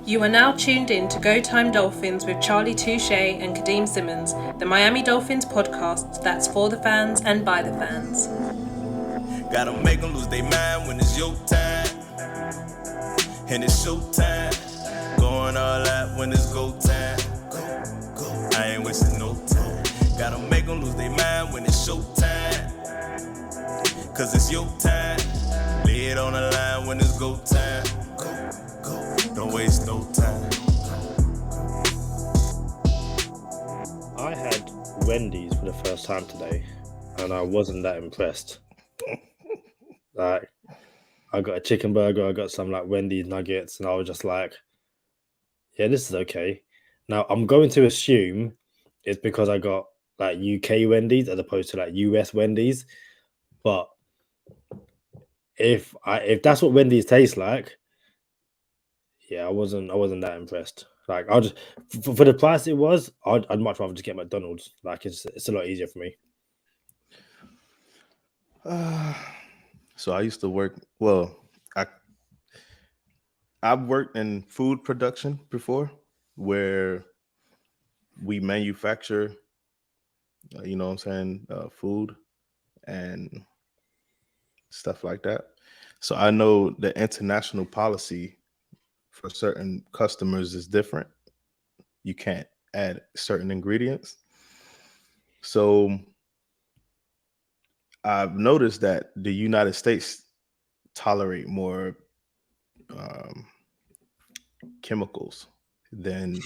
You are now tuned in to Go Time Dolphins with Charlie Touche and Kadeem Simmons, the Miami Dolphins podcast that's for the fans and by the fans. Gotta make them lose their mind when it's your time. And it's show time. Going all out when it's go time. Go. I ain't wasting no time. Gotta make them lose their mind when it's show time. Cause it's your time. Lay it on the line when it's go time. Go. Don't waste no time. I had Wendy's for the first time today, and I wasn't that impressed. Like, I got a chicken burger, I got some like Wendy's nuggets, and I was just like, yeah, this is okay. Now, I'm going to assume it's because I got like UK Wendy's as opposed to like US Wendy's, but if that's what Wendy's tastes like, yeah, I wasn't that impressed. Like, I'll just for the price it was, I'd much rather just get McDonald's. Like, it's a lot easier for me. So I used to work. Well, I've worked in food production before, where we manufacture, you know what I'm saying, food and stuff like that. So I know the international policy for certain customers is different. You can't add certain ingredients. So I've noticed that the United States tolerate more chemicals than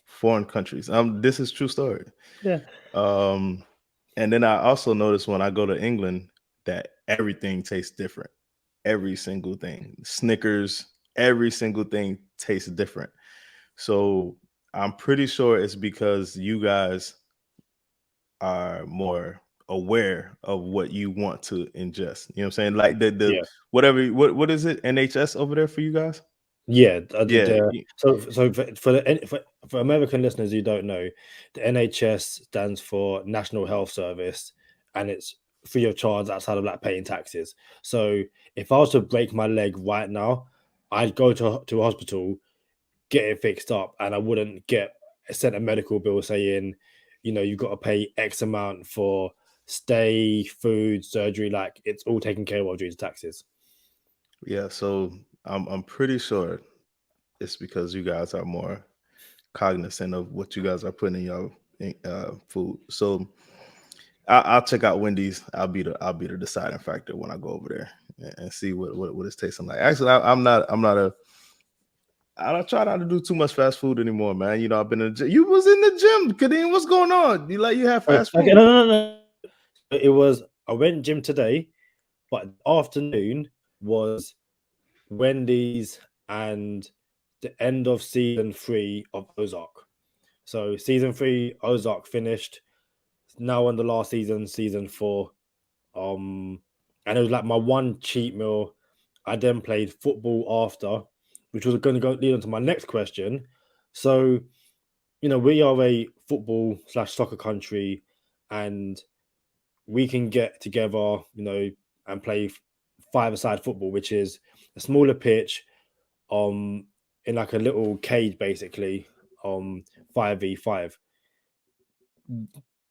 foreign countries. This is true story. Yeah. And then I also noticed when I go to England that everything tastes different. Every single thing, Snickers, every single thing tastes different. So I'm pretty sure it's because you guys are more aware of what you want to ingest. You know what I'm saying? Like the Yeah. whatever, what is it? NHS over there for you guys? Yeah, I did. Yeah. So for American listeners who don't know, the NHS stands for National Health Service, and it's free of charge outside of like paying taxes. So if I was to break my leg right now, I'd go to a hospital, get it fixed up, and I wouldn't get sent a medical bill saying, you've got to pay X amount for stay, food, surgery. Like, it's all taken care of due to taxes. Yeah, so I'm pretty sure it's because you guys are more cognizant of what you guys are putting in your food. So I'll check out Wendy's. I'll be the deciding factor when I go over there and see what it's tasting like. Actually, I don't try not to do too much fast food anymore, man. You know, I've been in the gym. You was in the gym, Kadeem. What's going on? You have fast food? Okay, no. I went gym today, but afternoon was Wendy's and the end of season 3 of Ozark. So season 3 Ozark finished. Now on the last season 4. And it was like my one cheat meal. I then played football after, which was going to lead on to my next question. So, we are a football / soccer country, and we can get together, and play five-a-side football, which is a smaller pitch, in like a little cage, basically, 5v5.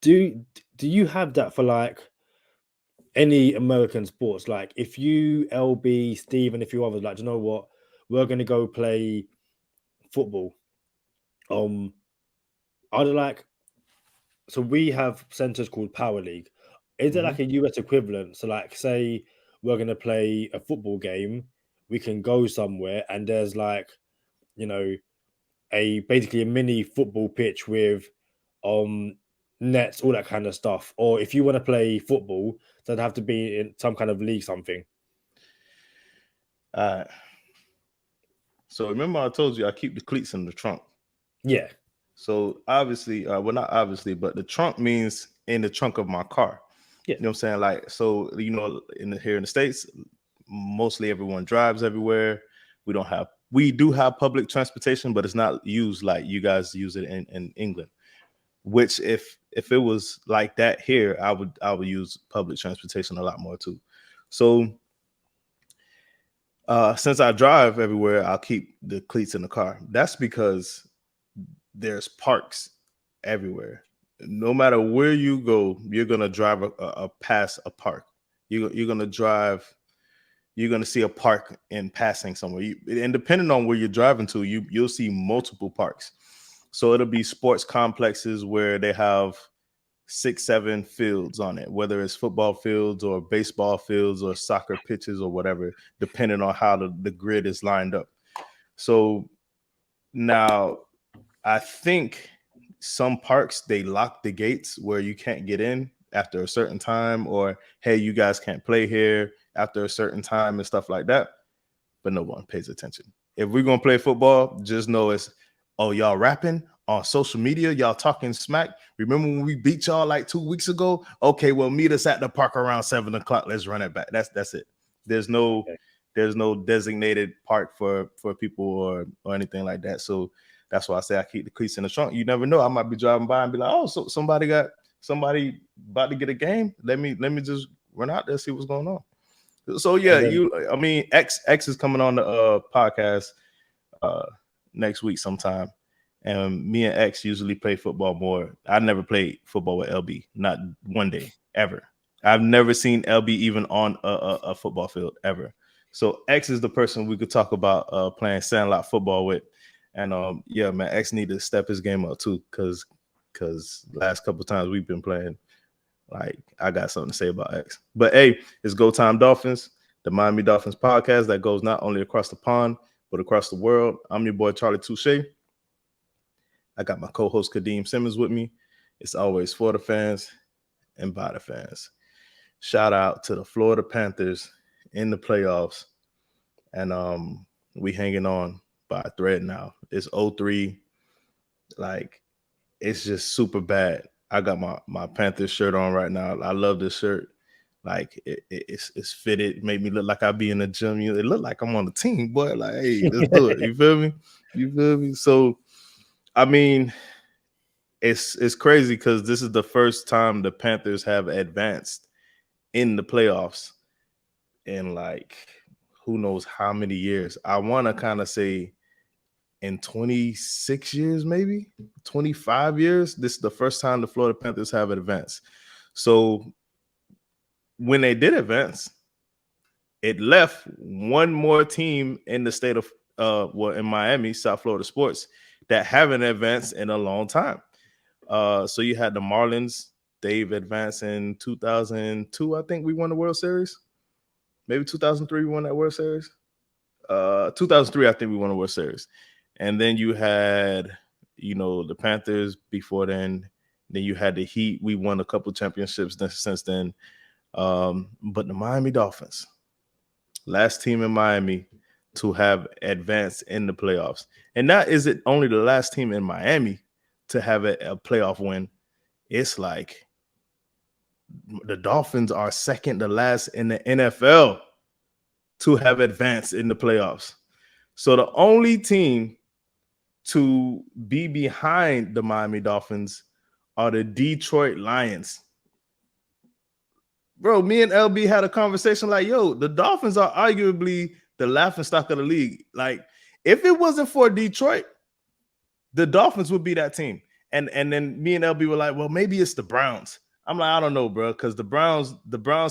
Do you have that for like any American sports? Like, if you, LB, Steve, and a few others, like, do you know what? We're gonna go play football. Are there like, so we have centers called Power League. Is there like a US equivalent? So, like, say we're gonna play a football game, we can go somewhere, and there's like, basically a mini football pitch with nets, all that kind of stuff. Or if you want to play football, that'd have to be in some kind of league, something. So remember I told you I keep the cleats in the trunk. Yeah. So obviously, well, not obviously, but the trunk means in the trunk of my car. Yeah. You know what I'm saying? Like, so, here in the States, mostly everyone drives everywhere. We do have public transportation, but it's not used like you guys use it in England. Which if it was like that here, I would use public transportation a lot more too. So Since I drive everywhere, I'll keep the cleats in the car. That's because there's parks everywhere. No matter where you go, you're gonna drive a past a park. You're gonna drive. You're gonna see a park in passing somewhere. And depending on where you're driving to, you'll see multiple parks. So it'll be sports complexes where they have 6, 7 fields on it, whether it's football fields or baseball fields or soccer pitches or whatever, depending on how the grid is lined up. So now I think some parks they lock the gates where you can't get in after a certain time, or hey, you guys can't play here after a certain time and stuff like that. But no one pays attention. If we're gonna play football, just know it's y'all rapping on social media, y'all talking smack. Remember when we beat y'all like 2 weeks ago? Okay, well, meet us at the park around 7 o'clock. Let's run it back. That's it. There's no designated park for people or anything like that. So that's why I say I keep the cleats in the trunk. You never know. I might be driving by and be like, oh, so somebody about to get a game. Let me just run out there, see what's going on. So yeah, X is coming on the podcast next week sometime. And me and X usually play football more. I never played football with LB, not one day ever. I've never seen LB even on a football field ever. So X is the person we could talk about playing sandlot football with. And yeah, man, X need to step his game up too, because last couple times we've been playing, like I got something to say about X. But hey, it's Go Time Dolphins, the Miami Dolphins podcast that goes not only across the pond but across the world. I'm your boy Charlie Touche. I got my co-host Kadeem Simmons with me. It's always for the fans and by the fans. Shout out to the Florida Panthers in the playoffs. And we hanging on by a thread now. It's 0-3. Like, it's just super bad. I got my Panthers shirt on right now. I love this shirt. Like, it's fitted. It made me look like I be in the gym. It look like I'm on the team, boy. Like, hey, let's do it. You feel me? You feel me? So, I mean, it's crazy because this is the first time the Panthers have advanced in the playoffs in like who knows how many years. I want to kind of say in 26 years, maybe 25 years. This is the first time the Florida Panthers have advanced. So when they did advance, it left one more team in the state of in Miami, South Florida sports, that haven't advanced in a long time. So you had the Marlins. They've advanced in 2002. I think we won the World Series. Maybe 2003 we won that World Series. 2003, I think we won the World Series. And then you had, the Panthers before then. Then you had the Heat. We won a couple championships since then. But the Miami Dolphins, last team in Miami to have advanced in the playoffs. And not is it only the last team in Miami to have a playoff win. It's like the Dolphins are second to last in the NFL to have advanced in the playoffs. So the only team to be behind the Miami Dolphins are the Detroit Lions. Bro, me and LB had a conversation like, yo, the Dolphins are arguably the laughingstock of the league. Like, if it wasn't for Detroit, the Dolphins would be that team. And then me and LB were like, well, maybe it's the Browns. I'm like, I don't know, bro, because the Browns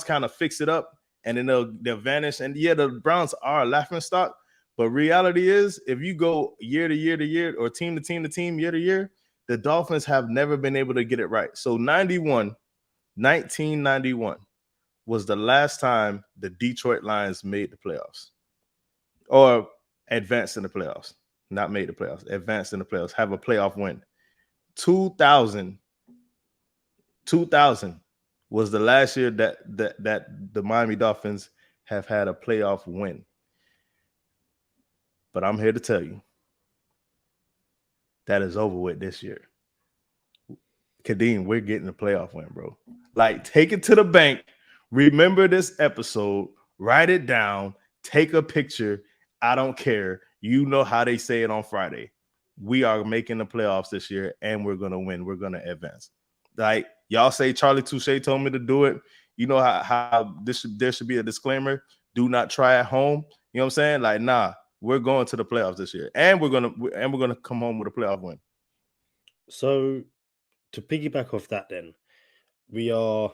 kind of fix it up and then they'll vanish. And yeah, the Browns are a laughingstock, but reality is, if you go year to year to year or team to team to team, year to year, the Dolphins have never been able to get it right. So 1991 was the last time the Detroit Lions made the playoffs or advanced in the playoffs. Not made the playoffs, advanced in the playoffs, have a playoff win. 2000 was the last year that the Miami Dolphins have had a playoff win. But I'm here to tell you that is over with this year. Kadeem, we're getting a playoff win, bro. Like, take it to the bank. Remember this episode. Write it down. Take a picture. I don't care. You know how they say it on Friday. We are making the playoffs this year, and we're going to win. We're going to advance. Like, y'all say Charlie Touche told me to do it. You know how there should be a disclaimer. Do not try at home. You know what I'm saying? Like, nah, we're going to the playoffs this year, and we're gonna come home with a playoff win. So to piggyback off that, then we are.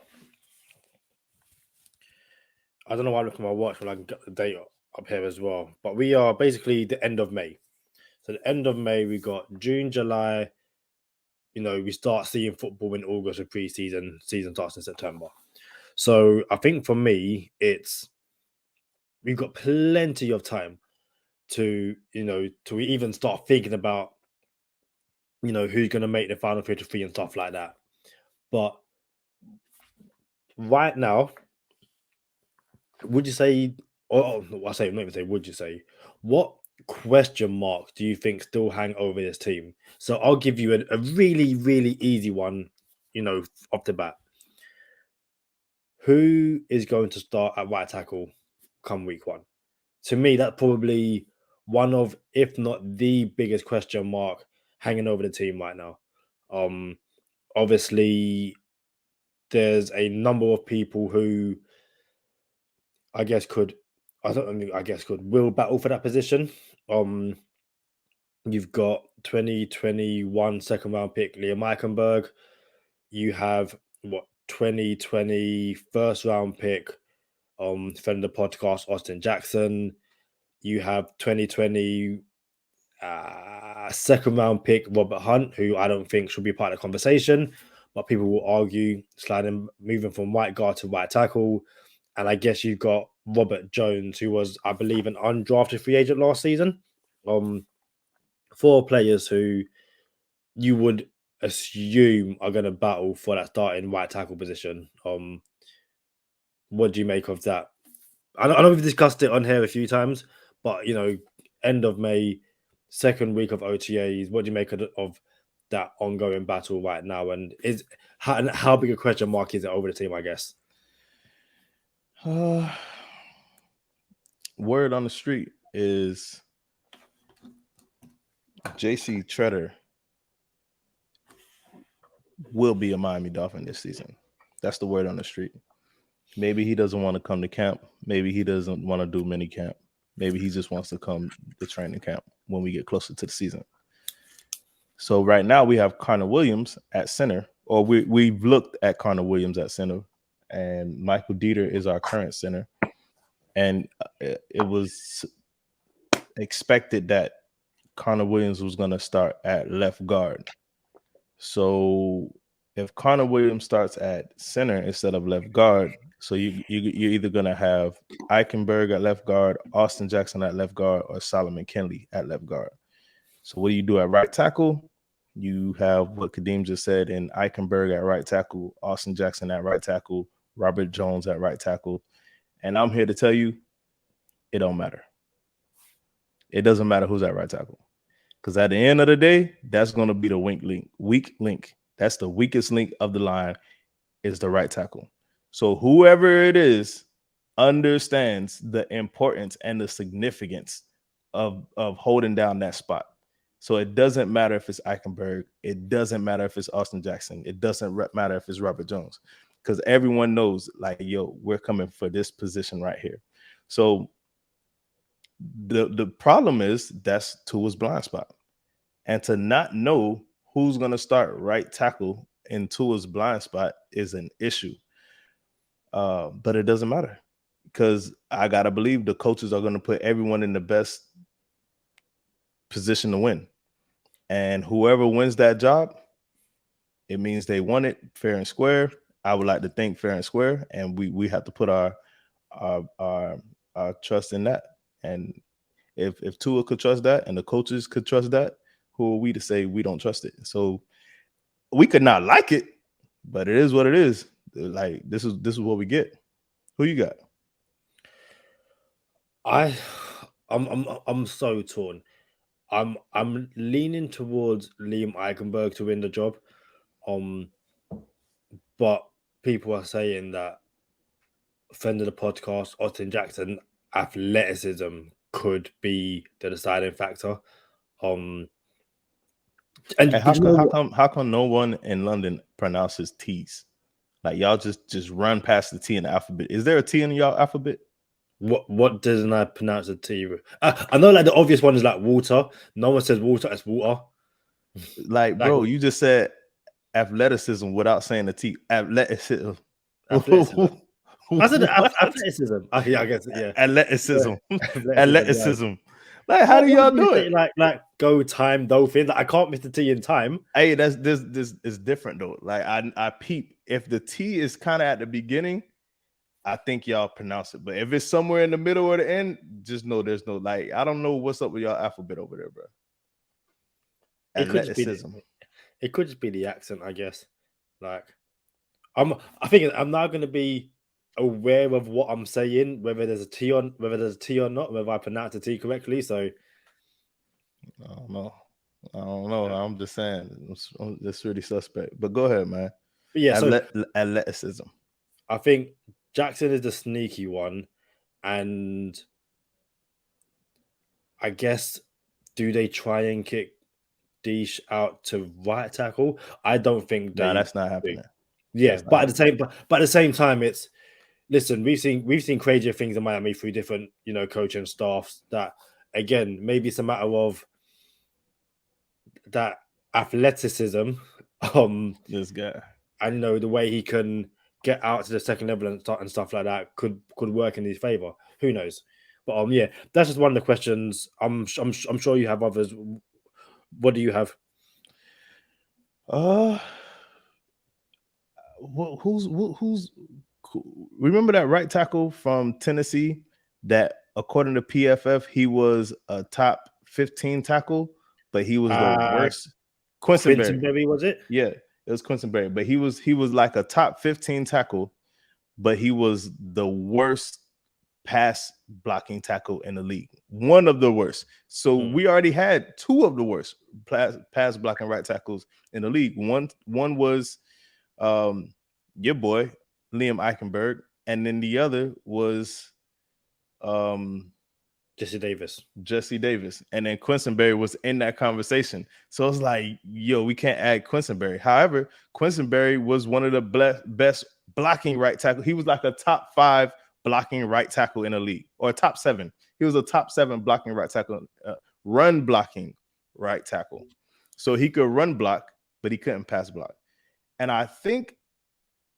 I don't know why I look at my watch when I can get the date up here as well, but we are basically the end of May. So the end of May, we got June, July. We start seeing football in August with pre-season. Season starts in September. So I think for me, we've got plenty of time to even start thinking about who's going to make the final 33 and stuff like that. But right now, would you say, or I say, not even say, would you say, what question mark do you think still hang over this team? So I'll give you a really, really easy one, off the bat. Who is going to start at right tackle come week 1? To me, that's probably one of, if not the biggest question mark hanging over the team right now. Obviously, there's a number of people who I guess could will battle for that position. You've got 2021 second round pick Liam Eichenberg. You have 2020 first round pick friend of the podcast Austin Jackson. You have 2020 second round pick Robert Hunt, who I don't think should be part of the conversation, but people will argue moving from right guard to right tackle. And I guess you've got Robert Jones, who was, I believe, an undrafted free agent last season. 4 players who you would assume are going to battle for that starting right tackle position. What do you make of that? I know we've discussed it on here a few times, but end of May, second week of OTAs. What do you make of that ongoing battle right now? And how big a question mark is it over the team? I guess. Word on the street is JC Treader will be a Miami Dolphin this season. That's the word on the street. Maybe he doesn't want to come to camp. Maybe he doesn't want to do mini camp. Maybe he just wants to come to training camp when we get closer to the season. So right now we have Connor Williams at center, or we've looked at Connor Williams at center, and Michael Dieter is our current center. And it was expected that Connor Williams was going to start at left guard. So if Connor Williams starts at center instead of left guard, so you're either going to have Eichenberg at left guard, Austin Jackson at left guard, or Solomon Kinley at left guard. So what do you do at right tackle? You have what Kadeem just said in Eichenberg at right tackle, Austin Jackson at right tackle, Robert Jones at right tackle. And I'm here to tell you, it don't matter. It doesn't matter who's at right tackle. Because at the end of the day, that's going to be the weak link. That's the weakest link of the line is the right tackle. So whoever it is understands the importance and the significance of holding down that spot. So it doesn't matter if it's Eichenberg. It doesn't matter if it's Austin Jackson. It doesn't matter if it's Robert Jones. Because everyone knows, like, yo, we're coming for this position right here. So the problem is that's Tua's blind spot. And to not know who's going to start right tackle in Tua's blind spot is an issue. But it doesn't matter, because I got to believe the coaches are going to put everyone in the best position to win. And whoever wins that job, it means they won it fair and square. I would like to think fair and square, and we have to put our trust in that. And if Tua could trust that and the coaches could trust that, who are we to say we don't trust it? So we could not like it, but it is what it is. Like, this is what we get. Who you got? I'm so torn. I'm leaning towards Liam Eichenberg to win the job. But people are saying that friend of the podcast, Austin Jackson, athleticism could be the deciding factor. And how come no one in London pronounces T's? Like, y'all just run past the T in the alphabet. Is there a T in y'all alphabet? What didn't I pronounce the T? I know like the obvious one is like water. No one says water. It's water. Like, bro, you just said athleticism without saying the T. Athleticism. Athleticism. I said athleticism. Yeah, I guess yeah. Athleticism. Athleticism. Athleticism. Like, how do y'all do it? Like go time Dolphins. Like, I can't miss the T in time. Hey, this is different though. Like I peep. If the T is kind of at the beginning, I think y'all pronounce it. But if it's somewhere in the middle or the end, just know there's no like. I don't know what's up with y'all alphabet over there, bro. Athleticism. It could just be the accent, I guess. Like, I think I'm now going to be aware of what I'm saying, whether there's a T or not, whether I pronounce the T correctly. So I don't know. I'm just saying it's really suspect. But go ahead, man. But yeah, athleticism. I think Jackson is the sneaky one, and I guess do they try and kick Deesh out to right tackle? I don't think that's not happening. Yeah, but at the same time, it's listen. We've seen crazier things in Miami through different coaching staffs. That again, maybe it's a matter of that athleticism. This guy, and the way he can get out to the second level and stuff like that could work in his favor. Who knows? But yeah, that's just one of the questions. I'm sure you have others. What do you have? Who's remember that right tackle from Tennessee that according to PFF he was a top 15 tackle, but he was the worst. Quinsonberry, was it? Yeah, it was Quinsonberry, but he was like a top 15 tackle, but he was the worst pass blocking tackle in the league. One of the worst. So we already had two of the worst pass blocking right tackles in the league. One was your boy Liam Eichenberg, and then the other was Jesse Davis, and then Quinsonberry was in that conversation. So it's like, yo, we can't add Quinsonberry. However, Quinsonberry was one of the best blocking right tackle. He was like a top 5 blocking right tackle in the league, or top 7. He was a top 7 blocking right tackle, run blocking right tackle. So he could run block, but he couldn't pass block. And I think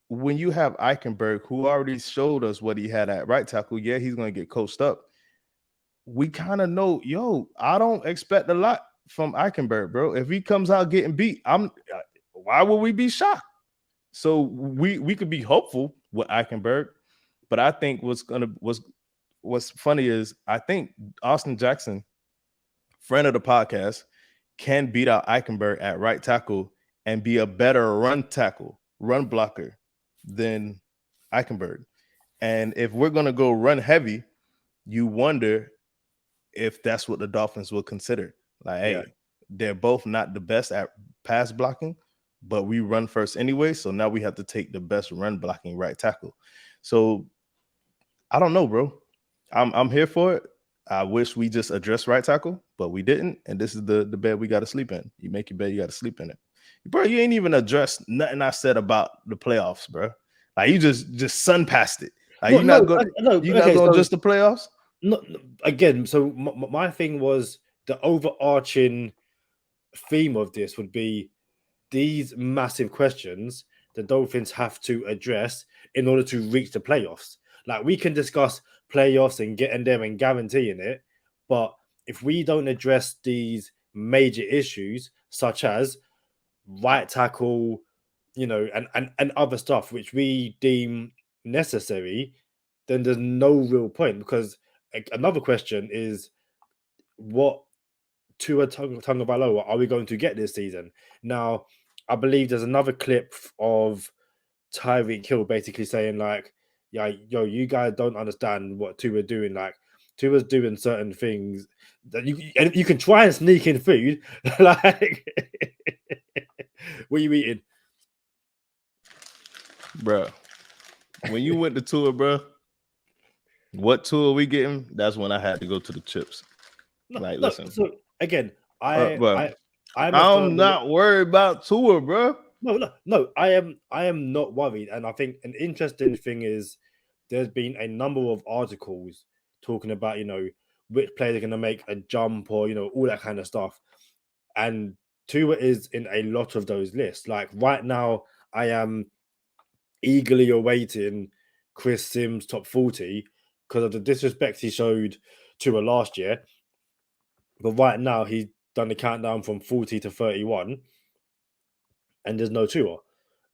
when you have Eichenberg, who already showed us what he had at right tackle, yeah, he's going to get coached up. We kind of know, yo, I don't expect a lot from Eichenberg, bro. If he comes out getting beat, why would we be shocked? So we could be hopeful with Eichenberg, but I think what's funny is I think Austin Jackson, friend of the podcast, can beat out Eichenberg at right tackle and be a better run blocker than Eichenberg. And if we're going to go run heavy, you wonder if that's what the Dolphins will consider. Like, hey, they're both not the best at pass blocking, but we run first anyway. So now we have to take the best run blocking right tackle. So I don't know, bro. I'm here for it. I wish we just addressed right tackle, but we didn't. And this is the bed we got to sleep in. You make your bed, you got to sleep in it. Bro, you ain't even addressed nothing I said about the playoffs, bro. Like, you just sun past it. Like, you're not going to just the playoffs? No, again, so my thing was the overarching theme of this would be these massive questions the Dolphins have to address in order to reach the playoffs. Like, we can discuss playoffs and getting there and guaranteeing it, but if we don't address these major issues, such as right tackle, and other stuff which we deem necessary, then there's no real point. Because another question is, what Tua Tagovailoa are we going to get this season? Now, I believe there's another clip of Tyreek Hill basically saying, like, yeah, yo, you guys don't understand what Tua's doing. Like, Tua's doing certain things that you can try and sneak in food. Like, what are you eating? Bro, when you went to Tua, bro, what Tua we getting? That's when I had to go to the chips. Listen. So again, I'm not worried about Tua, bro. No, I am not worried. And I think an interesting thing is there's been a number of articles talking about, which players are going to make a jump or, all that kind of stuff. And Tua is in a lot of those lists. Like right now, I am eagerly awaiting Chris Sims' top 40 because of the disrespect he showed Tua last year. But right now, he's done the countdown from 40 to 31, and there's no Tua.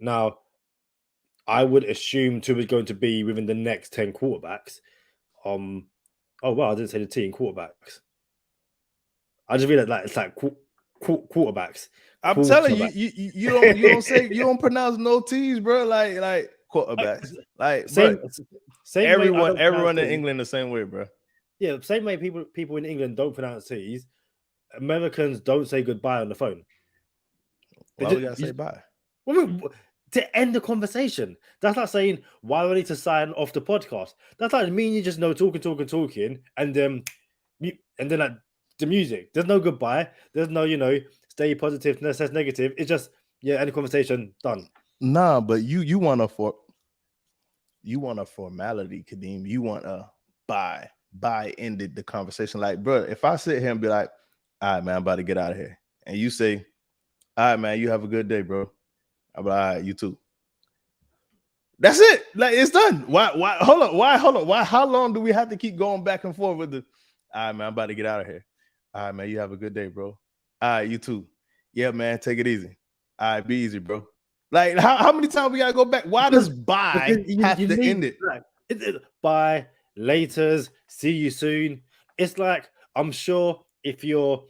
Now, I would assume Tua is going to be within the next 10 quarterbacks. Oh, wow, I didn't say the team quarterbacks. I just realized it's like quarterbacks. I'm telling you, you don't pronounce no T's, bro. Like quarterbacks. Like same everyone in England the same way, bro. Yeah, same way people in England don't pronounce T's. Americans don't say goodbye on the phone. Why we gotta say bye? To end the conversation. That's like saying, why do I need to sign off the podcast? That's like me and you just know talking, and then like the music. There's no goodbye. There's no, stay positive, no says negative. It's just, end the conversation, done. Nah, but you want a formality, Kadeem. You want a bye ended the conversation. Like, bro, if I sit here and be like, all right, man, I'm about to get out of here, and you say, all right, man, you have a good day, bro. I'm like, all right, you too. That's it. Like, it's done. Why? Hold on. Why? How long do we have to keep going back and forth with the? All right, man, I'm about to get out of here. All right, man, you have a good day, bro. All right, you too. Yeah, man, take it easy. All right, be easy, bro. Like, how many times we gotta go back? Why does bye have to end it? Bye, laters, see you soon. It's like, I'm sure if you're,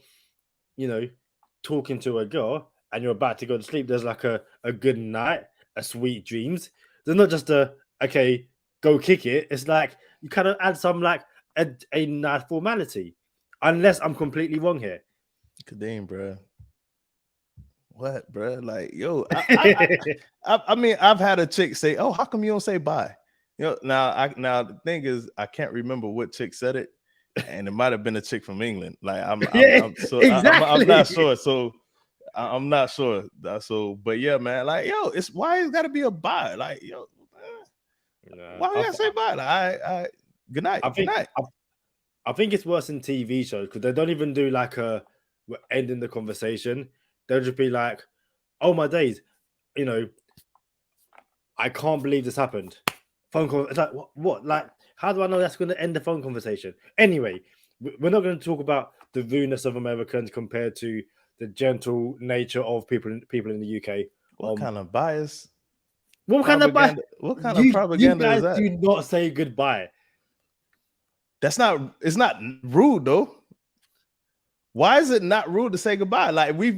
talking to a girl and you're about to go to sleep, there's like a good night, a sweet dreams. There's not just okay, go kick it. It's like you kind of add some like a nice formality, unless I'm completely wrong here. Kadeem, bro. What, bro? Like, yo, I mean, I've had a chick say, "Oh, how come you don't say bye?" Now the thing is, I can't remember what chick said it, and it might have been a chick from England. Like, I'm not sure. So I'm not sure. So, but yeah, man, like, yo, it's why it's got to be a bye. Like, yo, why we gotta say bye? Like, good night. I think it's worse in TV shows because they don't even do like we're ending the conversation. They'll just be like, "Oh my days, I can't believe this happened." Phone call. It's like what? Like, how do I know that's going to end the phone conversation? Anyway, we're not going to talk about the rudeness of Americans compared to the gentle nature of people in the UK. What kind of bias? What kind of bias? What kind of propaganda you guys is that? Do not say goodbye. It's not rude though. Why is it not rude to say goodbye? Like we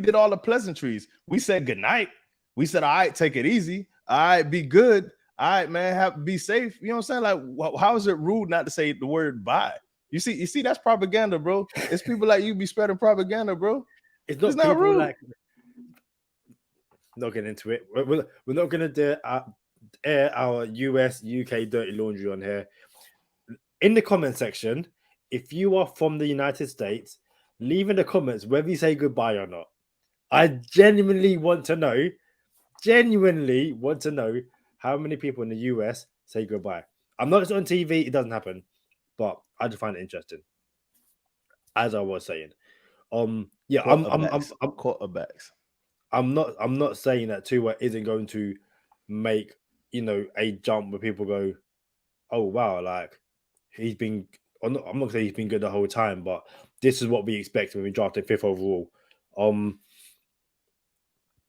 did all the pleasantries. We said goodnight. We said, all right, take it easy. All right, be good. All right, man, be safe. You know what I'm saying? Like, how is it rude not to say the word bye? You see, that's propaganda, bro. It's people like you be spreading propaganda, bro. It's not rude. Like, not getting into it. We're not going to air our US, UK dirty laundry on here. In the comment section, if you are from the United States, leave in the comments whether you say goodbye or not. I genuinely want to know how many people in the US say goodbye. I'm not just on TV, it doesn't happen, but I just find it interesting. As I was saying. Quarterbacks. I'm not saying that Tua isn't going to make, a jump where people go, "Oh wow, like he's been." I'm not going to say he's been good the whole time, but this is what we expect when we drafted 5th overall.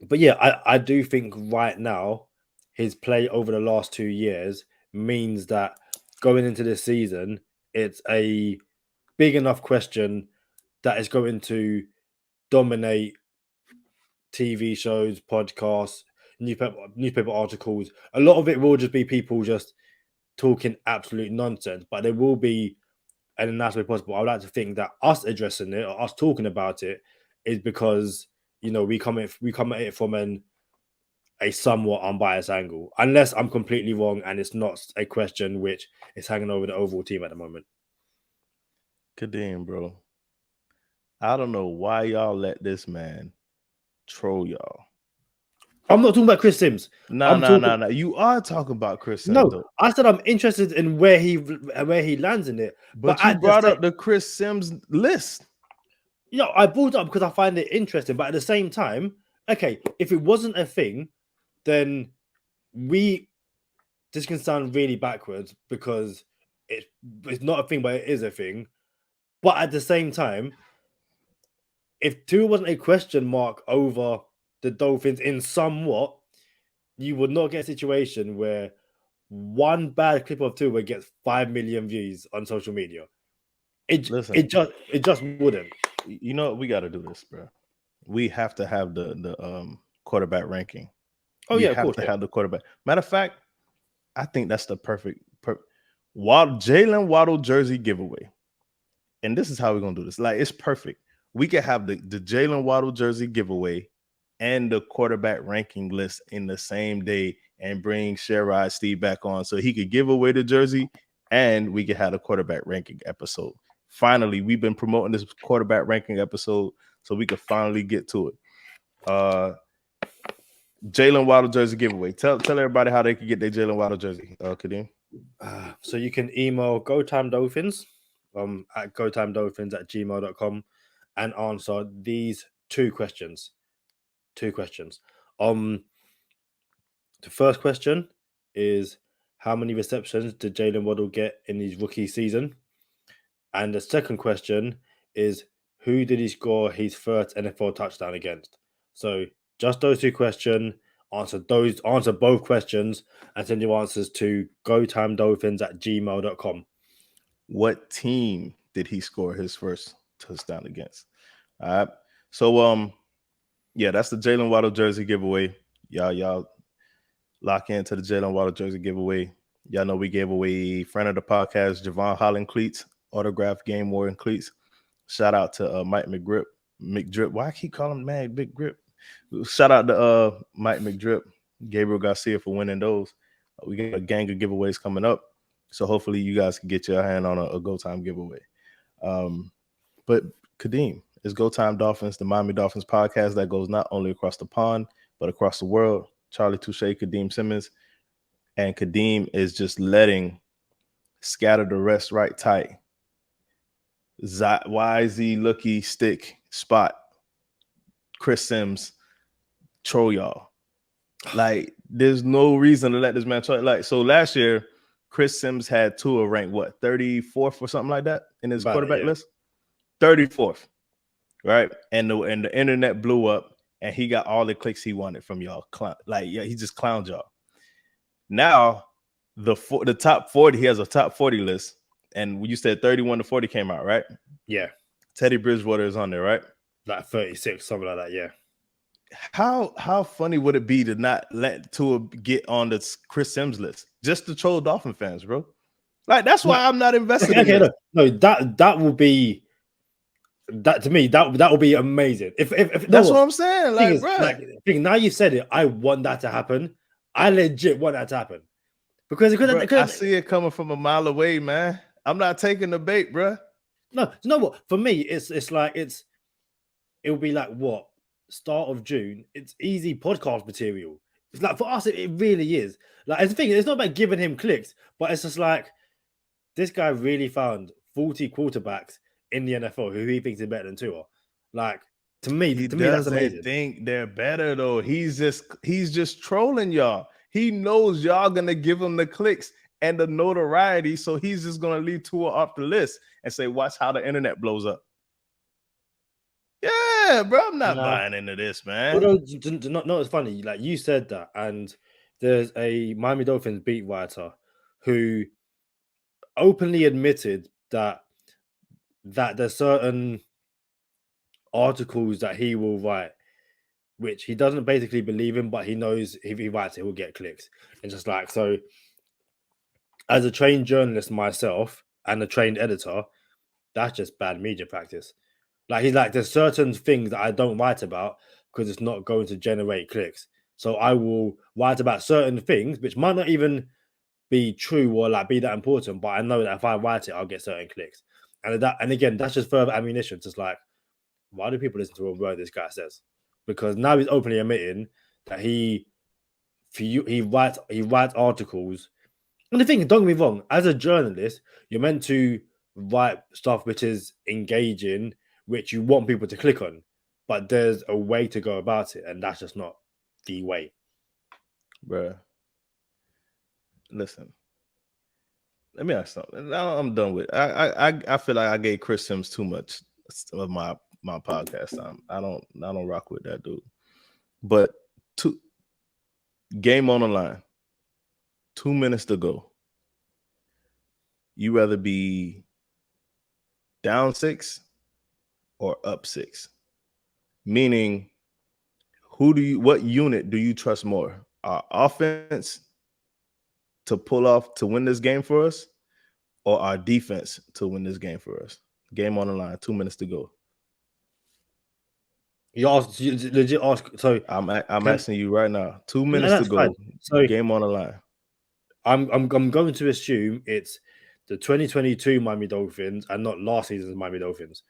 But yeah, I do think right now his play over the last 2 years means that going into this season, it's a big enough question that is going to dominate TV shows, podcasts, newspaper articles. A lot of it will just be people just talking absolute nonsense, but there will be, and in that way possible, I would like to think that us addressing it or us talking about it is because we come at it from a somewhat unbiased angle, unless I'm completely wrong and it's not a question which is hanging over the overall team at the moment. Kadeem, bro, I don't know why y'all let this man troll y'all. I'm not talking about Chris Sims. No. You are talking about Chris Sims, No, though. I said I'm interested in where he lands in it. But you brought up the Chris Sims list. I brought it up because I find it interesting. But at the same time, okay, if it wasn't a thing, then this can sound really backwards because it's not a thing, but it is a thing. But at the same time, if Tua wasn't a question mark over the Dolphins in somewhat, you would not get a situation where one bad clip of Tua gets 5 million views on social media. It just wouldn't. You know, we got to do this, bro. We have to have the quarterback ranking. Oh, we yeah, have to have the quarterback. Matter of fact, I think that's the perfect Jalen Waddle jersey giveaway. And this is how we're gonna do this. Like, it's perfect. We could have the Jalen Waddle jersey giveaway and the quarterback ranking list in the same day, and bring Sherrod Steve back on so he could give away the jersey, and we could have a quarterback ranking episode. Finally, we've been promoting this quarterback ranking episode, so we could finally get to it. Jalen Waddle jersey giveaway. Tell everybody how they can get their Jalen Waddle jersey, Kadeem. So you can email GoTimeDolphins at gotimedolphins@gmail.com and answer these two questions. The first question is, how many receptions did Jalen Waddle get in his rookie season? And the second question is, who did he score his first NFL touchdown against? So just those two questions. Answer both questions and send your answers to gotimedolphins@gmail.com. What team did he score his first touchdown against? All right. So yeah, that's the Jalen Waddle jersey giveaway. Y'all lock into the Jalen Waddle jersey giveaway. Y'all know we gave away friend of the podcast, Javon Holland cleats, autographed game wearing cleats. Shout out to Mike McDrip. Why I keep calling him man Big Grip? Shout out to Mike McDrip, Gabriel Garcia for winning those. We got a gang of giveaways coming up, so hopefully you guys can get your hand on a Go Time giveaway. But Kadeem, it's Go Time Dolphins, the Miami Dolphins podcast that goes not only across the pond but across the world. Charlie Touche, Kadeem Simmons, and Kadeem is just letting scatter the rest right tight. YZ looky stick spot Chris Sims troll y'all. Like, there's no reason to let this man troll. Like, so last year Chris Sims had Tua ranked 34th or something like that in his quarterback list. 34th, right? And the internet blew up, and he got all the clicks he wanted from y'all. He just clowned y'all. Now the top 40, he has a top 40 list, and you said 31 to 40 came out, right? Yeah. Teddy Bridgewater is on there, right? Like 36, something like that, yeah. How funny would it be to not let Tua get on the Chris Sims list just to troll Dolphin fans, bro? Like, that's why I'm not invested in it. No, that will be that to me. That will be amazing. If that's what I'm saying. Like, bro, now you said it, I want that to happen. I legit want that to happen because I see it coming from a mile away, man. I'm not taking the bait, bro. No, you know what? For me, it'll be like what? Start of June. It's easy podcast material. It's like, for us, it really is. Like, it's the thing, it's not about giving him clicks, but it's just like, this guy really found 40 quarterbacks in the NFL who he thinks is better than Tua. Like, to me, that's amazing. Think they're better though. He's just trolling y'all. He knows y'all gonna give him the clicks and the notoriety, so he's just gonna leave Tua off the list and say, "Watch how the internet blows up." Yeah, bro, I'm not buying into this, man. No, it's funny. Like, you said that, and there's a Miami Dolphins beat writer who openly admitted that there's certain articles that he will write which he doesn't basically believe in, but he knows if he writes it, he'll get clicks. And just like, so as a trained journalist myself and a trained editor, that's just bad media practice. Like, he's like, there's certain things that I don't write about because it's not going to generate clicks. So I will write about certain things which might not even be true or like be that important, but I know that if I write it, I'll get certain clicks. And again, that's just further ammunition. Just like, why do people listen to a word this guy says? Because now he's openly admitting that he writes articles. And the thing, don't get me wrong, as a journalist, you're meant to write stuff which is engaging, which you want people to click on. But there's a way to go about it, and that's just not the way. Bruh. Listen. Let me ask something. Now I'm done with it. I feel like I gave Chris Sims too much of my podcast time. I don't rock with that dude. But game on the line. 2 minutes to go. You rather be down 6 or up 6? Meaning, what unit do you trust more? Our offense to pull off to win this game for us, or our defense to win this game for us? Game on the line, 2 minutes to go. You legit ask. So I'm asking you right now. 2 minutes to go. Fine. So game on the line. I'm going to assume it's the 2022 Miami Dolphins and not last season's Miami Dolphins.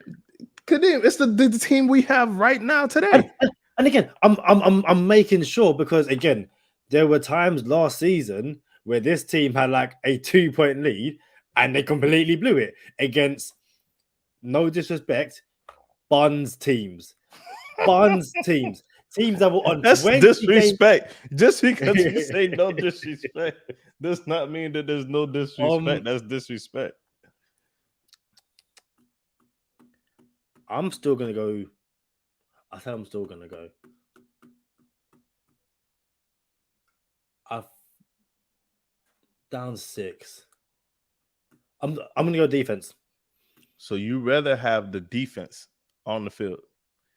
Kadeem, it's the team we have right now today. And again, I'm making sure, because again, there were times last season where this team had like a 2-point lead and they completely blew it against, no disrespect, Buns teams. Teams that were on. That's disrespect. Just because you say no disrespect does not mean that there's no disrespect. That's disrespect. I'm still gonna go. I think I'm still gonna go. I've down 6. I'm gonna go defense. So you rather have the defense on the field?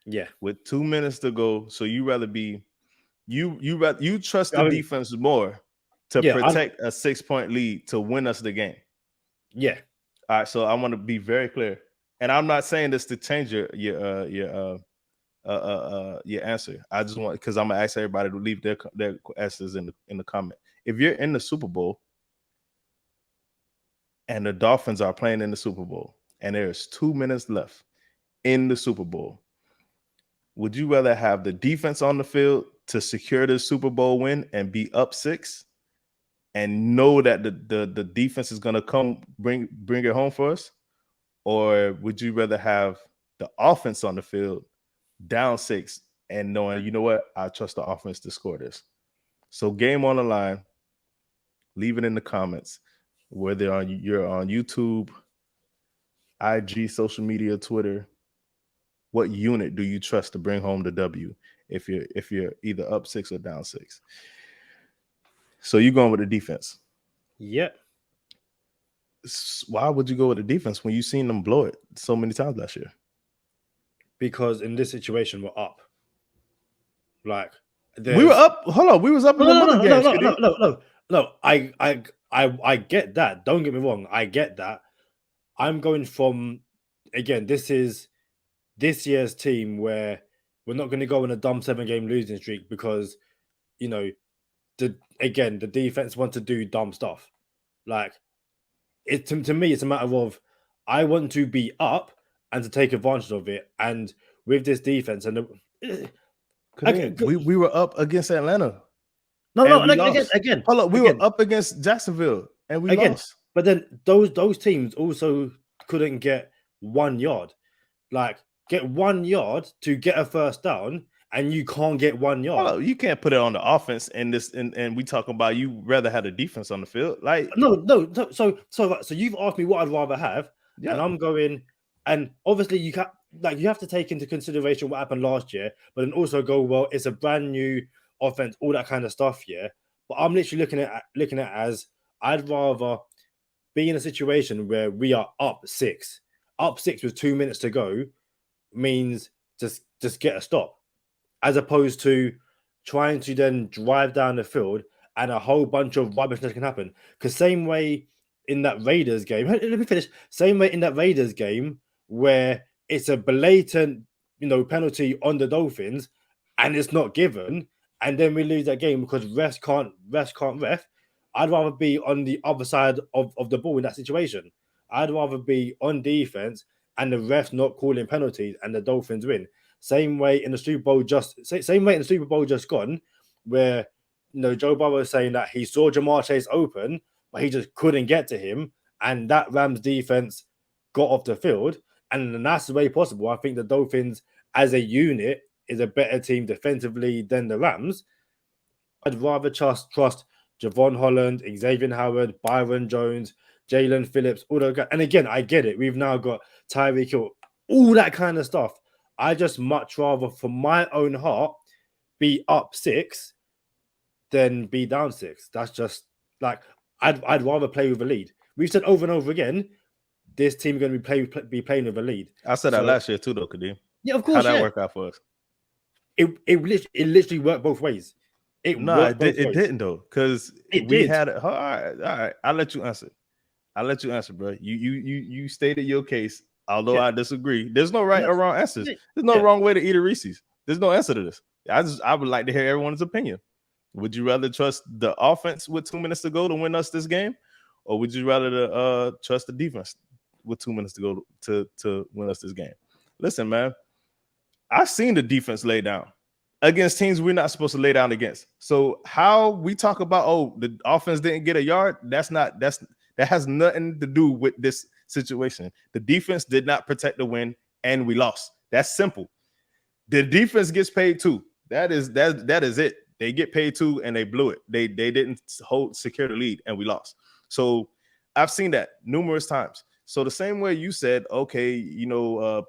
Yeah. With 2 minutes to go, so you rather be you trust the defense more to protect a 6-point lead to win us the game. Yeah. All right. So I want to be very clear, and I'm not saying this to change your answer. I just want, because I'm gonna ask everybody to leave their answers in the comment. If you're in the Super Bowl and the Dolphins are playing in the Super Bowl and there's 2 minutes left in the Super Bowl, would you rather have the defense on the field to secure the Super Bowl win and be up 6 and know that the defense is going to come bring it home for us? Or would you rather have the offense on the field down 6 and knowing, you know what, I trust the offense to score this? So game on the line. Leave it in the comments, whether you're on YouTube, IG, social media, Twitter. What unit do you trust to bring home the W if you're either up 6 or down 6? So you're going with the defense. Yeah. Why would you go with the defense when you've seen them blow it so many times last year? Because in this situation, we're up. Like, we were up. Hold on, we was up in the other games. No. I get that. Don't get me wrong. I get that. I'm going from, again, this is this year's team where we're not going to go on a dumb 7-game losing streak because, you know, the defense wants to do dumb stuff. Like, to me, it's a matter of, I want to be up and to take advantage of it. And with this defense, and we were up against Atlanta. Again. Hold on, we were up against Jacksonville and we lost. But then those teams also couldn't get 1 yard. Like, get 1 yard to get a first down, and you can't get 1 yard. Hold on, you can't put it on the offense and we talk about you rather have the defense on the field. Like, no. So you've asked me what I'd rather have, and I'm going, and obviously you have to take into consideration what happened last year, but then also go, well, it's a brand new offense, all that kind of stuff, yeah. But I'm literally looking at as, I'd rather be in a situation where we are up 6 with 2 minutes to go, means just get a stop, as opposed to trying to then drive down the field and a whole bunch of rubbishness can happen. Because same way in that Raiders game, let me finish. Same way in that Raiders game where it's a blatant, penalty on the Dolphins and it's not given, and then we lose that game because refs can't ref. I'd rather be on the other side of the ball in that situation. I'd rather be on defense and the refs not calling penalties and the Dolphins win. Same way in the Super Bowl just gone, where Joe Burrow was saying that he saw Jamar Chase open, but he just couldn't get to him, and that Rams defense got off the field, and that's the way possible. I think the Dolphins as a unit is a better team defensively than the Rams. I'd rather trust Javon Holland, Xavier Howard, Byron Jones, Jalen Phillips, all those guys. And again, I get it. We've now got Tyreek Hill, all that kind of stuff. I just much rather, for my own heart, be up 6 than be down 6. That's just like I'd rather play with a lead. We've said over and over again, this team going to be playing with a lead. I said that last year too, though, Kadeem. Yeah, of course. How'd that work out for us? It literally worked both ways. It didn't though, because we had it. All right. I'll let you answer. Bro. You stated your case. Although I disagree, there's no right or wrong answers. There's no wrong way to eat a Reese's. There's no answer to this. I would like to hear everyone's opinion. Would you rather trust the offense with 2 minutes to go to win us this game, or would you rather trust the defense with 2 minutes to go to win us this game? Listen, man, I've seen the defense lay down against teams we're not supposed to lay down against. So how we talk about, the offense didn't get a yard, that has nothing to do with this situation. The defense did not protect the win, and we lost. That's simple. The defense gets paid too. That is it. They get paid too, and they blew it. They didn't secure the lead, and we lost. So I've seen that numerous times. So the same way you said, okay,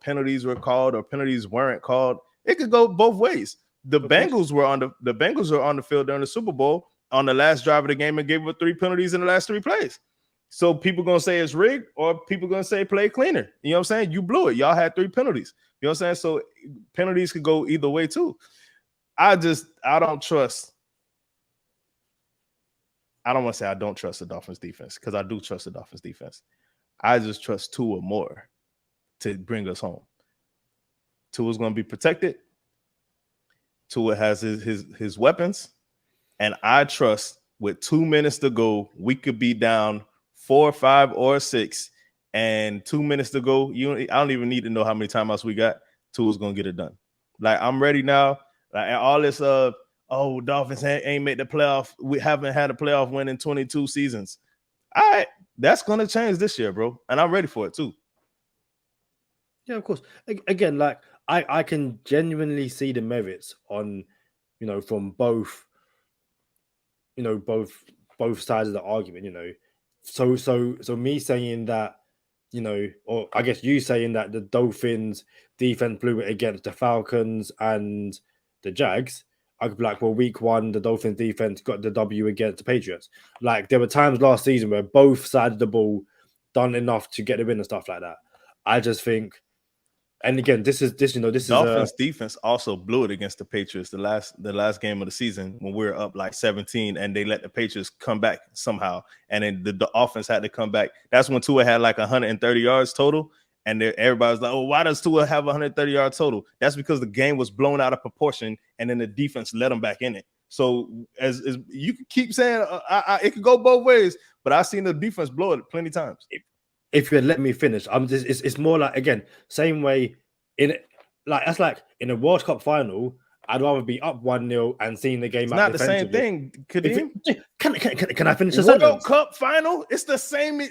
penalties were called or penalties weren't called. It could go both ways. The Bengals were on the field during the Super Bowl on the last drive of the game and gave up 3 penalties in the last 3 plays. So people gonna say it's rigged, or people gonna say play cleaner. You know what I'm saying? You blew it. Y'all had 3 penalties. You know what I'm saying? So penalties could go either way too. I don't trust. I don't want to say I don't trust the Dolphins defense, because I do trust the Dolphins defense. I just trust Tua more to bring us home. Tua's going to be protected. Tua has his weapons, and I trust with 2 minutes to go, we could be down 4, 5, or 6, and 2 minutes to go. I don't even need to know how many timeouts we got. Tua's going to get it done. Like, I'm ready now. Like, all this Dolphins ain't made the playoff. We haven't had a playoff win in 22 seasons. All right, that's going to change this year, bro, and I'm ready for it too. Yeah, of course. Again, like, I can genuinely see the merits on, from both sides of the argument, So me saying that, or I guess you saying that the Dolphins defense blew it against the Falcons and the Jags, I could be like, well, week 1, the Dolphins defense got the W against the Patriots. Like, there were times last season where both sides of the ball done enough to get the win and stuff like that. I just think, and again, this is Dolphins defense also blew it against the Patriots the last game of the season when we were up like 17, and they let the Patriots come back somehow, and then the offense had to come back. That's when Tua had like 130 yards total. And everybody was like, oh, why does Tua have 130 yards total? That's because the game was blown out of proportion, and then the defense let them back in it. So as you keep saying, it could go both ways, but I've seen the defense blow it plenty of times. If you had let me finish, it's more like, again, same way that's like in a World Cup final, I'd rather be up 1-0 and seeing the game. It's not the same thing. Can I finish the World sentence? Cup final? It's the same.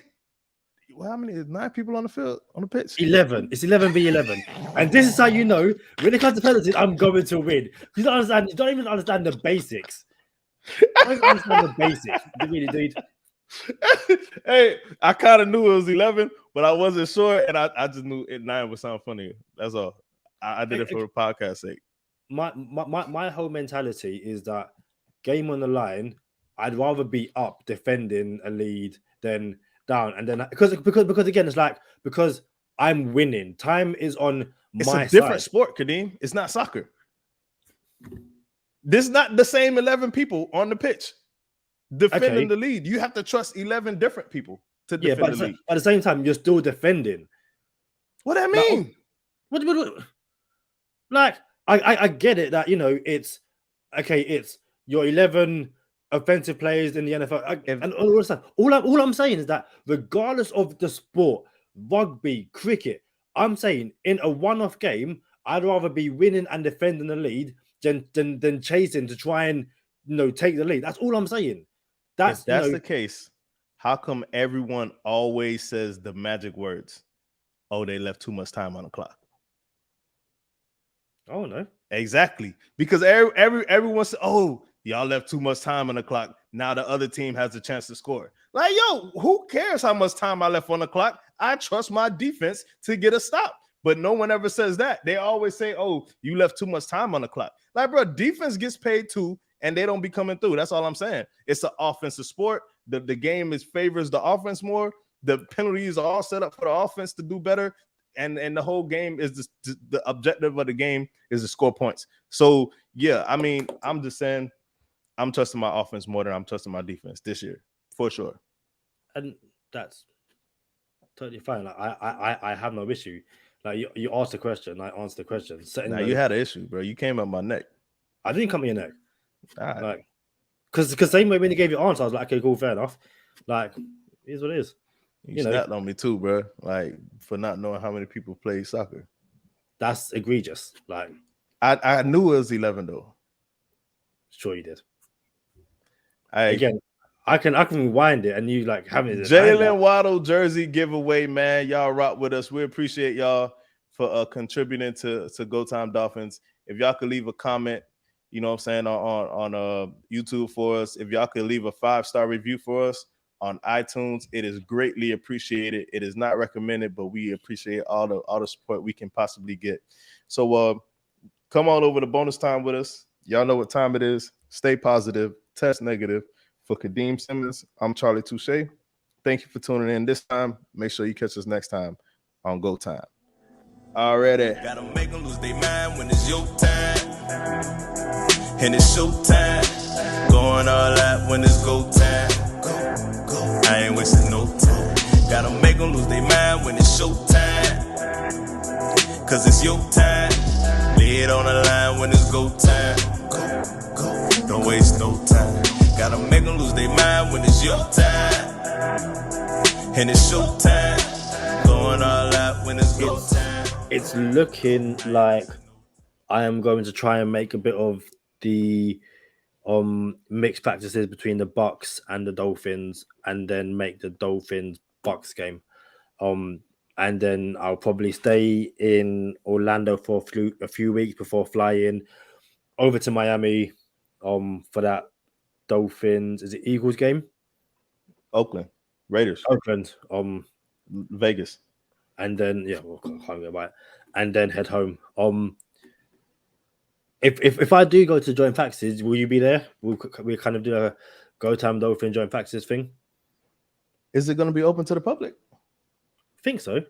Well, how many? 9 people on the field, on the pitch? 11. It's 11v11. And this is how you know, when it comes to penalties, I'm going to win. You don't understand. You don't even understand the basics. You don't understand the basics. You really, dude. Hey, I kind of knew it was 11, but I wasn't sure, and I just knew 9 would sound funny. That's all. I did it for the podcast sake. My whole mentality is that game on the line, I'd rather be up defending a lead than down, and then because again, it's like, because I'm winning. Time is on my side. It's a different sport, Kadeem. It's not soccer. This is not the same 11 people on the pitch defending the lead. You have to trust 11 different people to defend the lead. At the same time, you're still defending. What do that mean? What? Like, I get it that, it's okay. It's your 11 offensive players in the NFL, and all of that. All I'm saying is that regardless of the sport, rugby, cricket, I'm saying in a one-off game, I'd rather be winning and defending the lead than chasing to try and take the lead. That's all I'm saying. That's if that's the case, how come everyone always says the magic words? Oh, they left too much time on the clock. Oh no. Exactly. Because everyone says, oh, y'all left too much time on the clock. Now the other team has a chance to score. Like, yo, who cares how much time I left on the clock? I trust my defense to get a stop. But no one ever says that. They always say, oh, you left too much time on the clock. Like, bro, defense gets paid too, and they don't be coming through. That's all I'm saying. It's an offensive sport. The game favors the offense more. The penalties are all set up for the offense to do better. And the whole game is the objective of the game is to score points. So, yeah, I mean, I'm just saying I'm trusting my offense more than I'm trusting my defense this year, for sure. And that's totally fine. Like, I have no issue. Like, you asked the question, I answered the question. Now, you had an issue, bro. You came up my neck. I didn't come at your neck. All right. Like, because same way when you gave your answer, I was like, okay, cool, fair enough. Like, it is what it is. You snapped on me too, bro. Like, for not knowing how many people play soccer. That's egregious. Like, I knew it was 11 though. Sure you did. Again, I can rewind it and you like having it. Jalen Waddle jersey giveaway, man. Y'all rock with us. We appreciate y'all for contributing to Go Time Dolphins. If y'all could leave a comment, you know what I'm saying, on YouTube for us. If y'all could leave a 5-star review for us on iTunes, it is greatly appreciated. It is not recommended, but we appreciate all the support we can possibly get. So come on over to Bonus Time with us. Y'all know what time it is. Stay positive, test negative. For Kadeem Simmons, I'm Charlie Touche. Thank you for tuning in this time. Make sure you catch us next time on Go Time. Already. Gotta make them lose their mind when it's your time. And it's show time. Going all out when it's go time. Go. I ain't wasting no time. Gotta make them lose their mind when it's show time. Cause it's your time. Lay it on the line when it's go time. Go. Don't waste no time. Gotta make them lose their mind when it's your time. And it's show time. Going all out when it's go time. It's looking like I am going to try and make a bit of the mixed practices between the Bucks and the Dolphins, and then make the Dolphins Bucks game. And then I'll probably stay in Orlando for a few weeks before flying over to Miami for that Dolphins. Is it Eagles game? Oakland Raiders. Oakland. Vegas. And then can't go by it. And then head home. If I do go to joint practices, will you be there? We kind of do a Go Time Dolphin joint practices thing. Is it going to be open to the public? I think so.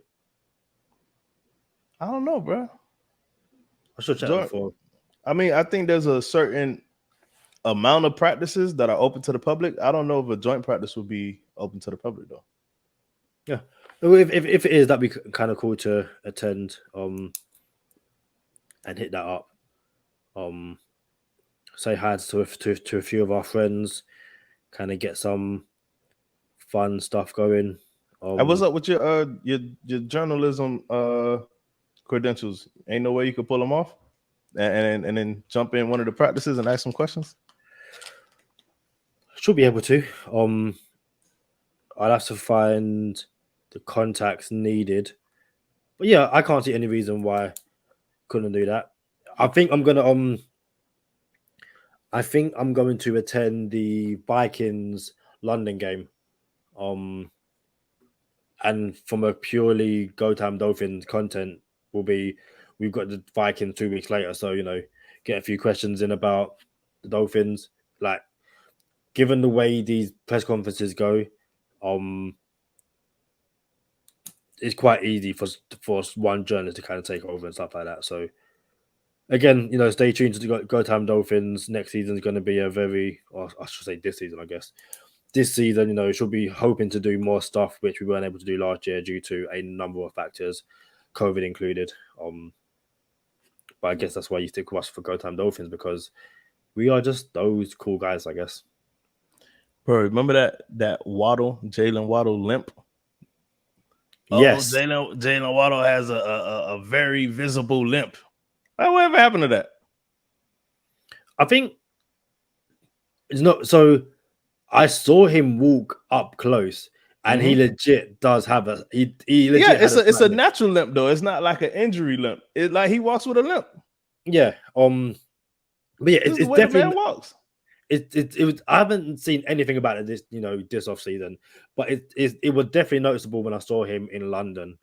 I don't know, bro. I should check before. I mean, I think there's a certain amount of practices that are open to the public. I don't know if a joint practice will be open to the public though. Yeah, if it is, that'd be kind of cool to attend and hit that up. Say hi to a few of our friends, kind of get some fun stuff going. What's up with your journalism credentials? Ain't no way you could pull them off and then jump in one of the practices and ask some questions? Should be able to. I'll have to find the contacts needed. But yeah, I can't see any reason why I couldn't do that. I think I'm going to attend the Vikings London game. And from a purely Go Time Dolphins content will be, we've got the Vikings 2 weeks later. So, get a few questions in about the Dolphins. Like, given the way these press conferences go, it's quite easy for one journalist to kind of take over and stuff like that. So, again, stay tuned to the Go Time Dolphins. Next season is going to be a very, or I should say this season, I guess. This season, should be hoping to do more stuff, which we weren't able to do last year due to a number of factors, COVID included. But I guess that's why you stick with us for Go Time Dolphins, because we are just those cool guys, I guess. Bro, remember that Jalen Waddle limp? Yes. Jalen Waddle has a very visible limp. Whatever happened to that? I think It's not so. I saw him walk up close, and he legit does have a he legit had a it's a slight limp. natural limp though. It's not like an injury limp. It's like he walks with a limp. Yeah. But yeah, This is the it's way the man definitely walks. it was. I haven't seen anything about it this off season, but it was definitely noticeable when I saw him in London.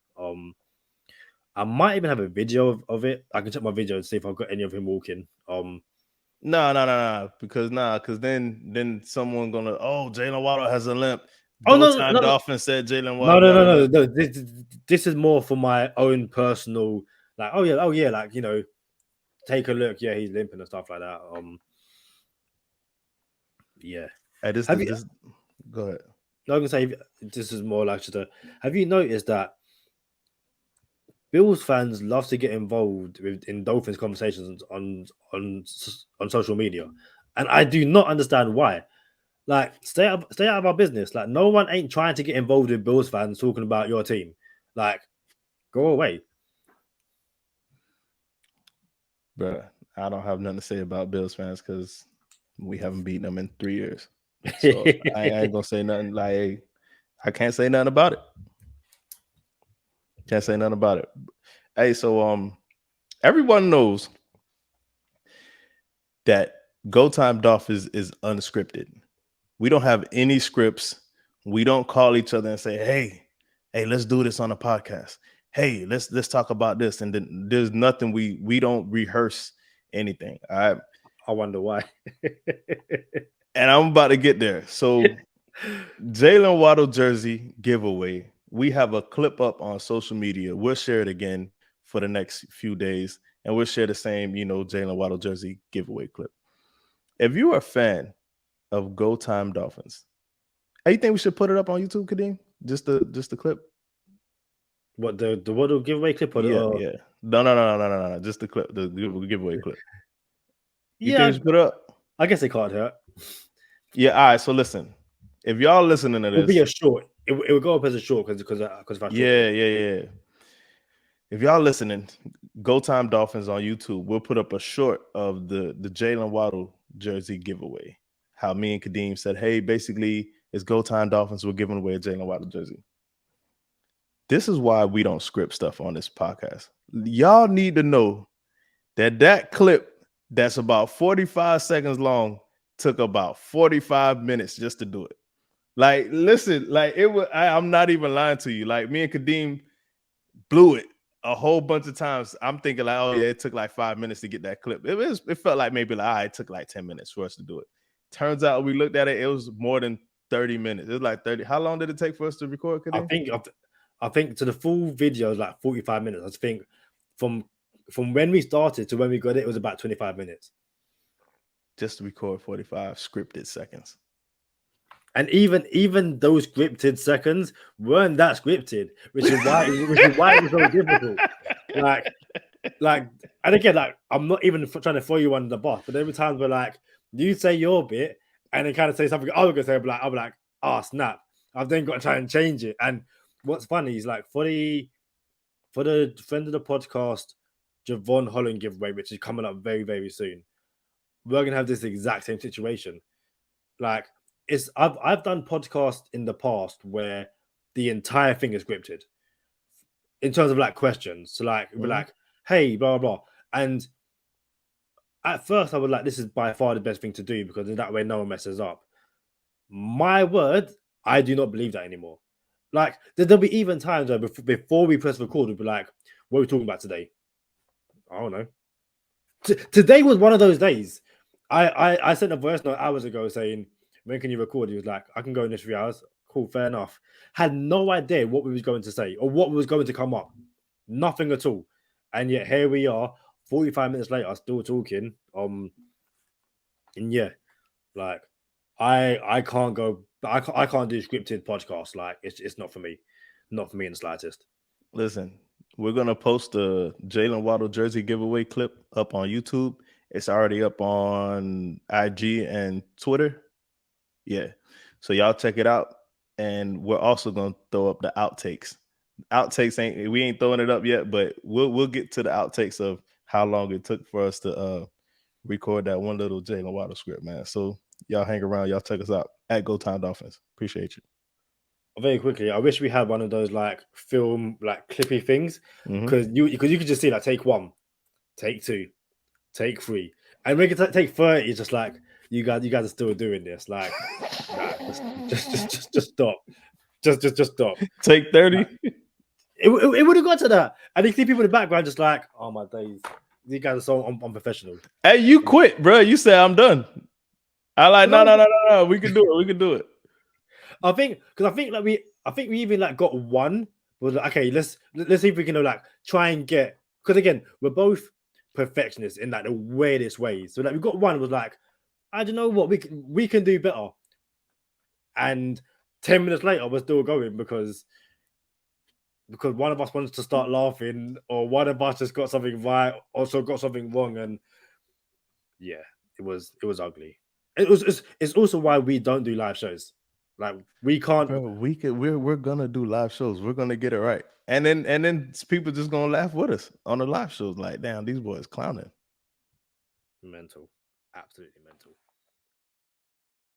I might even have a video of it. I can check my video and see if I've got any of him walking. No. Because then someone gonna Jalen Waddle has a limp. Oh Go no, time no, Dolphins said Jalen no, Waddle no, got a no, no, limp. no. This is more for my own personal, like, oh yeah, like take a look. Yeah, he's limping and stuff like that. Yeah. Hey, Have you? this go ahead. No, I'm gonna say this is more like just a. Have you noticed that Bills fans love to get involved in Dolphins conversations on social media, and I do not understand why. Like, stay out of our business. Like, no one ain't trying to get involved with Bills fans talking about your team. Like, go away. Bro, I don't have nothing to say about Bills fans because we haven't beaten them in 3 years. So I ain't gonna say nothing. Like, I can't say nothing about it. Can't say nothing about it. Hey, so everyone knows that Go Time Dolphins is unscripted. We don't have any scripts. We don't call each other and say, hey, let's do this on a podcast. Hey, let's talk about this. And then there's nothing we don't rehearse anything. All right. I wonder why. And I'm about to get there. So Jalen Waddle jersey giveaway. We have a clip up on social media. We'll share it again for the next few days. And we'll share the same, Jalen Waddle jersey giveaway clip. If you are a fan of Go Time Dolphins, you think we should put it up on YouTube, Kadeem? Just the clip? What the Waddle giveaway clip? Or Yeah. No. Just the clip, the giveaway clip. You think we should put it up? I guess it can't hurt. Yeah. All right. So listen, if y'all listening to this, it'll be a short. It will go up as a short because yeah. If y'all listening, Go Time Dolphins on YouTube, we'll put up a short of the Jalen Waddle jersey giveaway. How me and Kadeem said, hey, basically, it's Go Time Dolphins. We're giving away a Jalen Waddle jersey. This is why we don't script stuff on this podcast. Y'all need to know that clip that's about 45 seconds long took about 45 minutes just to do it. Like, listen, like it was. I'm not even lying to you. Like, me and Kadeem blew it a whole bunch of times. I'm thinking like, oh yeah, it took like 5 minutes to get that clip. It felt like maybe like, it took like 10 minutes for us to do it. Turns out we looked at it, it was more than 30 minutes. It was like 30. How long did it take for us to record, Kadeem? I think to the full video is like 45 minutes. I think from when we started to when we got it was about 25 minutes. Just to record 45 scripted seconds. And even those scripted seconds weren't that scripted, which is why it was so difficult. Like, and again, like, I'm not even trying to throw you under the bus, but every time we're like, you say your bit, and then kind of say something I was gonna say, I'll be like, oh snap! I've then got to try and change it. And what's funny is like for the friend of the podcast, Javon Holland giveaway, which is coming up very, very soon, we're gonna have this exact same situation. Like, I've done podcasts in the past where the entire thing is scripted in terms of like questions. So like we're like, hey, blah blah blah. And at first I was like, this is by far the best thing to do because in that way no one messes up. My word, I do not believe that anymore. Like there'll be even times where before we press record, we'll be like, what are we talking about today? I don't know. Today was one of those days. I sent a voice note hours ago saying, when can you record? He was like, I can go in this 3 hours. Cool, fair enough. Had no idea what we was going to say or what was going to come up. Nothing at all. And yet here we are, 45 minutes later, still talking. And yeah, like I can't go. I can't do scripted podcasts. Like it's not for me. Not for me in the slightest. Listen, we're gonna post the Jalen Waddle jersey giveaway clip up on YouTube. It's already up on IG and Twitter. Yeah. So y'all check it out. And we're also gonna throw up the outtakes. We ain't throwing it up yet, but we'll get to the outtakes of how long it took for us to record that one little Jalen Waddle script, man. So y'all hang around, y'all check us out at Go Time Dolphins. Appreciate you. Very quickly, I wish we had one of those like film like clippy things because you could just see like take 1, take 2, take 3, and we can take 30. It's just like you guys are still doing this. Like, nah, just stop. Just stop. Take 30. Like, it would have got to that, and you see people in the background just like, oh my days, these guys are so unprofessional. Hey, you quit, bro. You said I'm done. I like no. We can do it. We can do it. I think like we even like got one. But okay, let's see if we can like try and get, because again we're both perfectionists in like the weirdest ways. So like we got one was like, I don't know what we can do better, and 10 minutes later we're still going because one of us wants to start laughing or one of us just got something right, also got something wrong, and yeah, it was ugly. It's also why we don't do live shows. Like we can't. Bro, we're gonna do live shows. We're gonna get it right, and then people just gonna laugh with us on the live shows. Like, damn, these boys clowning. Mental, absolutely mental.